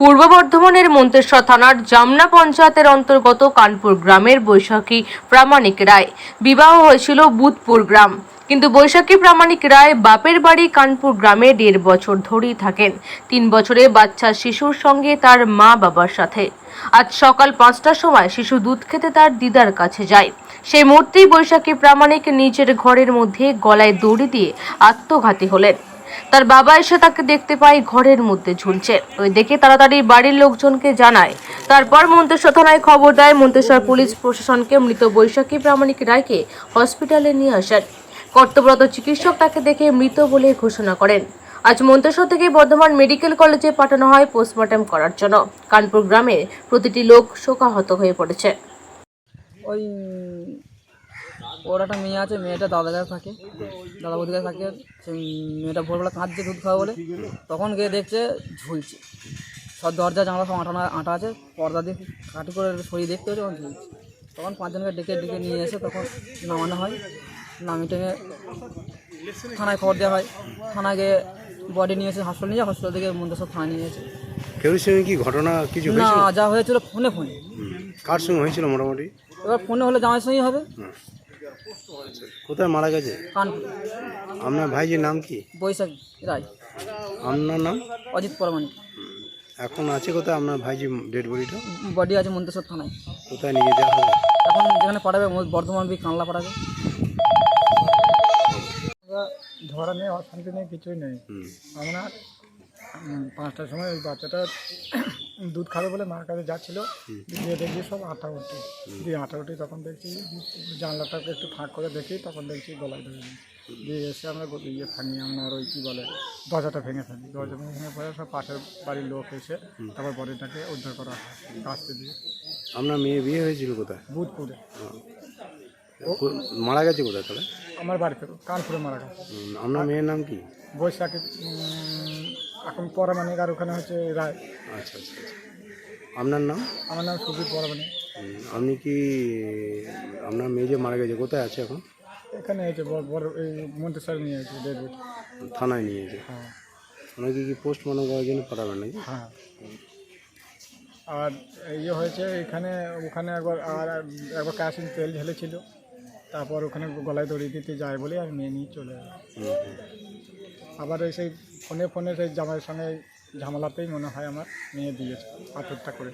পূর্ব বর্ধমানের মন্তেশ্বর থানার জামনা পঞ্চায়েতের অন্তর্গত কানপুর গ্রামের বৈশাখী প্রামাণিক রায় বিবাহ হয়েছিল বুধপুর গ্রাম। কিন্তু বৈশাখী প্রামাণিক রায় বাপের বাড়ি কানপুর গ্রামে 1.5 বছর ধরেই থাকেন। 3 বছরের বাচ্চা শিশুর সঙ্গে তার মা বাবার সাথে। আজ সকাল 5টার সময় শিশু দুধ খেতে তার দিদার কাছে যায়। সেই মুহূর্তেই বৈশাখী প্রামাণিক নিজের ঘরের মধ্যে গলায় দড়ি দিয়ে আত্মঘাতী হলেন। তার বাবা এসে তাকে দেখতে পায় ঘরের মধ্যে ঝুলছে। ওই দেখে তাড়াতাড়ি বাড়ির লোকজনকে জানায়। তারপর মন্তেশ্বর থানায় খবর দেয়। মন্তেশ্বর পুলিশ প্রশাসনকে মৃত বৈশাখী প্রামাণিক রায়কে হসপিটালে নিয়ে আসেন। কর্তব্যরত চিকিৎসক তাকে দেখে মৃত বলে ঘোষণা করেন। আজ মন্তেশ্বর থেকে বর্ধমান মেডিকেল কলেজে পাঠানো হয় পোস্টমর্টম করার জন্য। কানপুর গ্রামে প্রতিটি লোক শোকাহত হয়ে পড়েছে। ওই ওর একটা মেয়ে আছে, মেয়েটা দাদার কাছে থাকে, দাদা বৌদির কাছে থাকে। সেই মেয়েটা ভোরবেলা কাঁদছে দুধ খাওয়া বলে, তখন গিয়ে দেখছে ঝুলছে। সব দরজা জানলা সব আটা আছে, পর্দা দিয়ে কাটি করে সরিয়ে দেখতে হচ্ছে তখন ঝুলছে। তখন 5 জনকে ডেকে নিয়ে এসে তখন নামানো হয়। নামিয়ে টেনে থানায় খবর দেওয়া হয়। থানায় গিয়ে বডি নিয়ে এসে হাসপাতাল নিয়ে যায়। হাসপাতাল থেকে মন্তেশ্বর থানায় নিয়ে এসে কেউ সঙ্গে কি ঘটনা কিছু না, হয়েছিল? যা হয়েছিল ফোনে। কার সঙ্গে হয়েছিল মোটামুটি? এবার ফোনে হলে জামাইয়ের সঙ্গেই হবে। কোথায় মারা গেছে? কানপুর। আপনার ভাইজির নাম কি? বৈশাখী রায়। আপনার নাম? অজিত প্রামাণিক। এখন আছে কোথায় আপনার ভাইজি ডেড বডিটা? বডি আছে মন্তেশ্বর থানায়। কোথায় নিয়ে যাওয়া হবে? এখন যেখানে পাঠাবে বর্ধমান কানলা পাঠাবে। ঝড়া নেই, অশান্তি নেই, কিছুই নেই। আমরা 5টার সময় ওই বাচ্চাটা দুধ খাবে বলে মার কাছে যাচ্ছিল, দিয়ে দেখছি সব আটা উঠি দিয়ে তখন দেখছি জানলাটাকে একটু ফাঁক করে দেখি, তখন দেখছি গলায় ধরে দিয়ে এসে আমরা আপনার ওই কী বলে দরজাটা ভেঙে ফেলি। দরজা ভেঙে পরে সব পাশের বাড়ির লোক এসে তারপর বডিটাকে উদ্ধার করা হয় কাস্তে দিয়ে। আপনার মেয়ে বিয়ে হয়েছিল কোথায়? বুধপুরে। মারা গেছে কোথায় তাহলে? আমার বাড়িতে কানপুরে মারা গেছে। আপনার মেয়ের নাম কি? বৈশাখী এখন পরামানিক, আর ওখানে হচ্ছে রায়। আচ্ছা আচ্ছা আচ্ছা। আপনার নাম? আমার নাম সুজিত পরামানিক। আপনি কি আপনার মেয়ে যে মারা গেছে কোথায় আছে এখন? এখানে হয়েছে বড় এই মন্তেশ্বর নিয়ে হয়েছে ডেড বডি। থানায় নিয়েছে? হ্যাঁ ওনাকে কি পোস্টমর্টম করার জন্য পাঠাবেন নাকি? হ্যাঁ। আর ইয়ে হয়েছে ওখানে একবার কেরোসিন তেল ঢেলেছিল, তারপর ওখানে গলায় দড়ি দিতে যায় বলে আর মেয়ে নিয়ে চলে যায়। আবার এই সেই ফোনে সেই জামাইয়ের সঙ্গে ঝামেলাতেই মনে হয় আমার মেয়ে দিয়েছে পাথরটা করে।